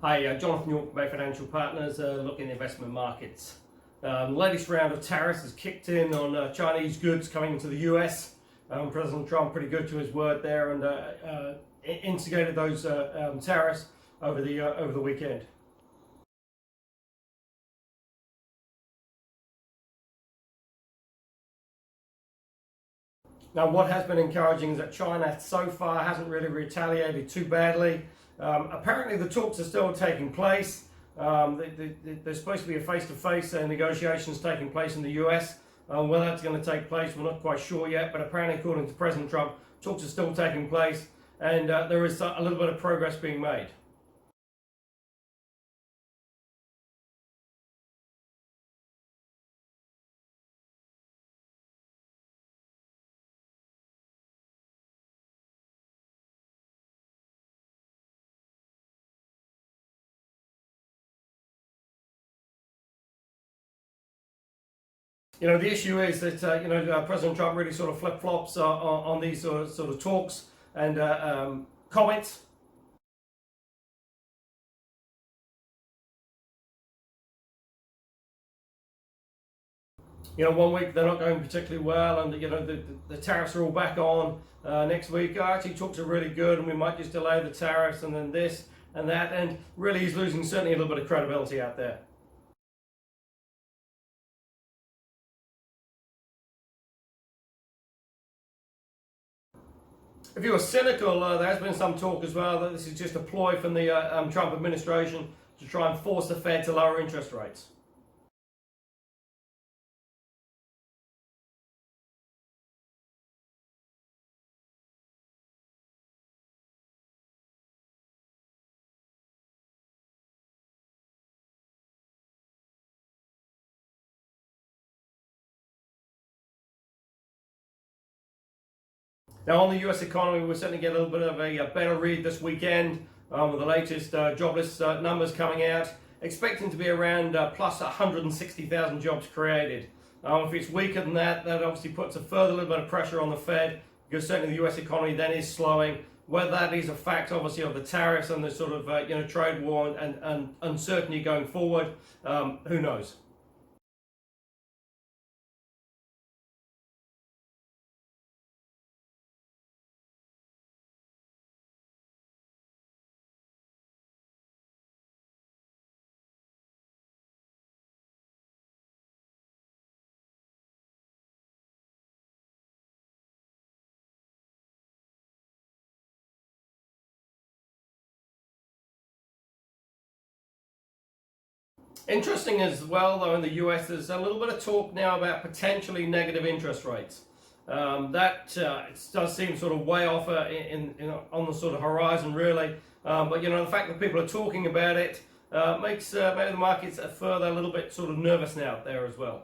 Hi, Jonathan York from Bay Financial Partners, looking at investment markets. The latest round of tariffs has kicked in on Chinese goods coming into the US. President Trump pretty good to his word there and instigated those tariffs over the weekend. Now, what has been encouraging is that China so far hasn't really retaliated too badly. Apparently, the talks are still taking place. There's supposed to be a face-to-face negotiations taking place in the US. Whether that's going to take place, we're not quite sure yet. But apparently, according to President Trump, talks are still taking place, and there is a little bit of progress being made. The issue is that President Trump really sort of flip-flops on these sort of talks and comments. One week they're not going particularly well, and the tariffs are all back on. Next week, actually talks are really good, and we might just delay the tariffs, and then this and that, and really he's losing certainly a little bit of credibility out there. If you were cynical, there has been some talk as well that this is just a ploy from the Trump administration to try and force the Fed to lower interest rates. Now, on the US economy, we're certainly getting a little bit of a better read this weekend with the latest jobless numbers coming out, expecting to be around plus 160,000 jobs created. If it's weaker than that, that obviously puts a further little bit of pressure on the Fed, because certainly the US economy then is slowing. Whether that is a fact, obviously, of the tariffs and the sort of trade war and uncertainty going forward, who knows? Interesting as well, though, in the US, there's a little bit of talk now about potentially negative interest rates. That does seem sort of way off on the sort of horizon, really. But the fact that people are talking about it makes maybe the markets further a little bit sort of nervous now out there as well.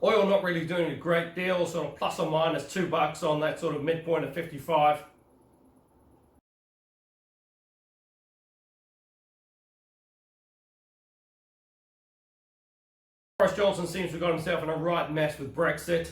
Oil not really doing a great deal, sort of plus or minus $2 on that sort of midpoint of 55. Boris Johnson seems to have got himself in a right mess with Brexit.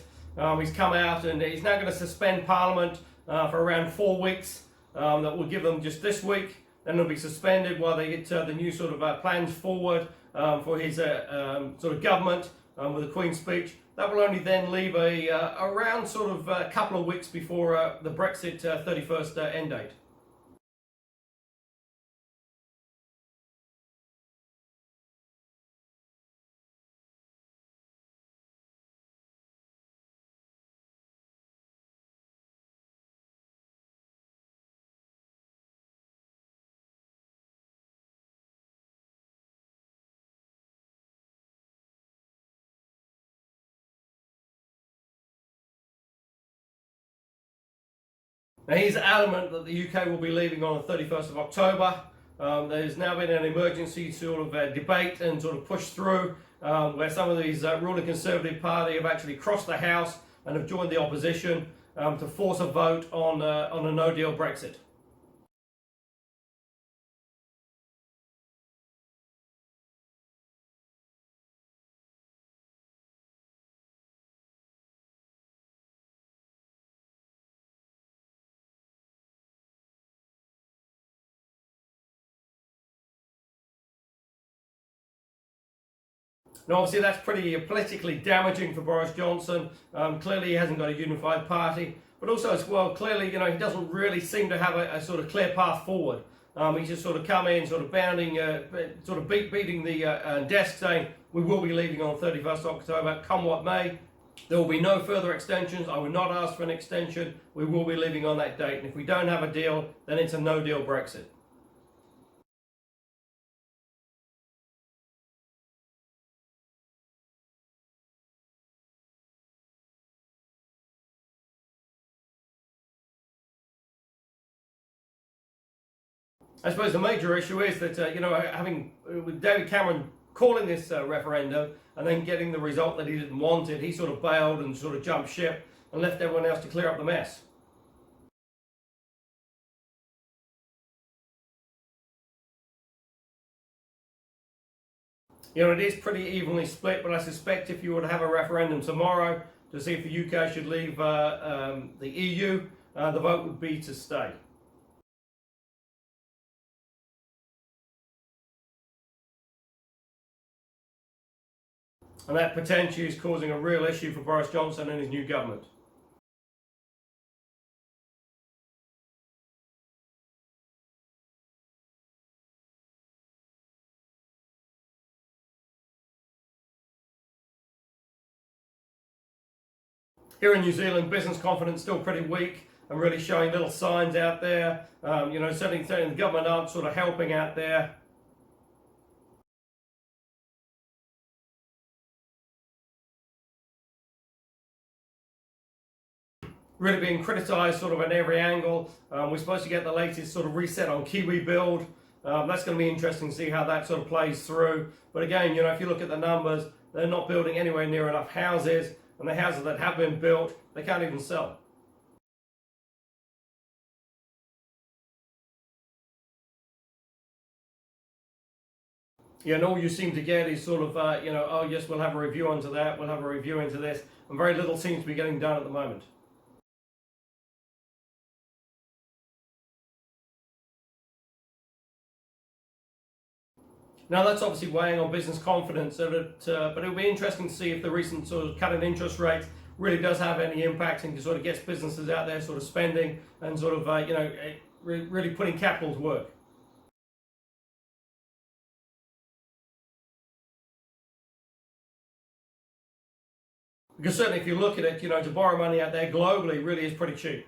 He's come out and he's now going to suspend Parliament for around 4 weeks. That will give them just this week. Then it'll be suspended while they get the new sort of plans forward for his sort of government with the Queen's speech. That will only then leave around sort of a couple of weeks before the Brexit 31st end date. Now, he's adamant that the UK will be leaving on the 31st of October. There's now been an emergency sort of debate and sort of push through where some of these ruling Conservative Party have actually crossed the House and have joined the opposition. to force a vote on a no-deal Brexit. Now, obviously, that's pretty politically damaging for Boris Johnson. Clearly, he hasn't got a unified party, but also as well, clearly, he doesn't really seem to have a sort of clear path forward. He's just sort of come in, sort of bounding, sort of beating the desk, saying we will be leaving on 31st October, come what may. There will be no further extensions. I will not ask for an extension. We will be leaving on that date, and if we don't have a deal, then it's a no-deal Brexit. I suppose the major issue is that having with David Cameron calling this referendum and then getting the result that he didn't want it, he sort of bailed and sort of jumped ship and left everyone else to clear up the mess. It is pretty evenly split, but I suspect if you were to have a referendum tomorrow to see if the UK should leave the EU, the vote would be to stay. And that potentially is causing a real issue for Boris Johnson and his new government. Here in New Zealand, business confidence still pretty weak and really showing little signs out there. Certainly the government aren't sort of helping out there. Really being criticised sort of at every angle. We're supposed to get the latest sort of reset on Kiwi build. That's going to be interesting to see how that sort of plays through. But again, if you look at the numbers, they're not building anywhere near enough houses, and the houses that have been built, they can't even sell. And all you seem to get is sort of, oh yes, we'll have a review onto that, we'll have a review into this, and very little seems to be getting done at the moment. Now that's obviously weighing on business confidence, but it'll be interesting to see if the recent sort of cut in interest rates really does have any impact and sort of gets businesses out there sort of spending and sort of really putting capital to work. Because certainly if you look at it, to borrow money out there globally really is pretty cheap.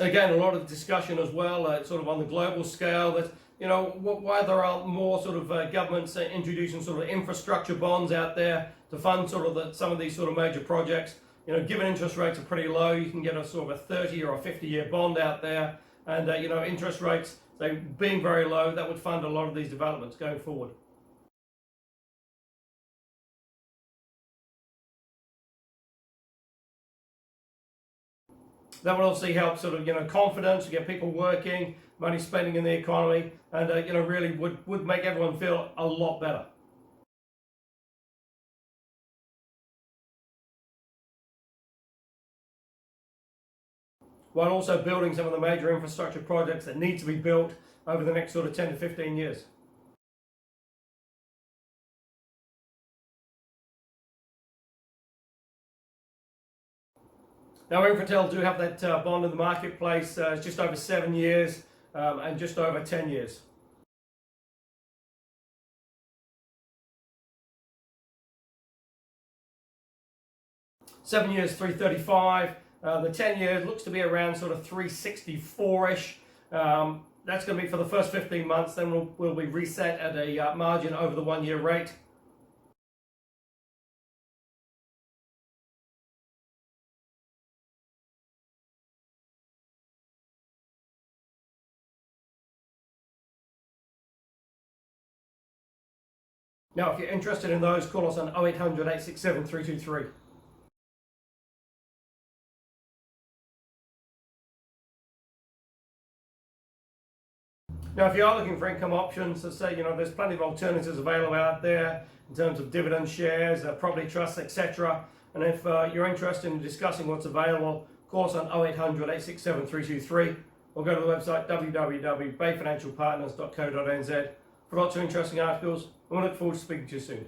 Again, a lot of discussion as well, sort of on the global scale, that why there are more sort of governments introducing sort of infrastructure bonds out there to fund sort of some of these sort of major projects. Given interest rates are pretty low, you can get a sort of a 30 or a 50-year bond out there, and interest rates, they being very low, that would fund a lot of these developments going forward. That would obviously help sort of confidence, get people working, money spending in the economy, and really would make everyone feel a lot better. While also building some of the major infrastructure projects that need to be built over the next sort of 10 to 15 years. Now, Infratel do have that bond in the marketplace. It's just over 7 years and just over 10 years. Seven years, 335. The 10 years looks to be around sort of 364-ish. That's going to be for the first 15 months. Then we'll be reset at a margin over the 1 year rate. Now, if you're interested in those, call us on 0800 867 323. Now, if you are looking for income options, let's say, there's plenty of alternatives available out there in terms of dividend shares, property trusts, etc. And if you're interested in discussing what's available, call us on 0800 867 323 or go to the website www.bayfinancialpartners.co.nz for lots of interesting articles. And we look forward to speaking to you soon.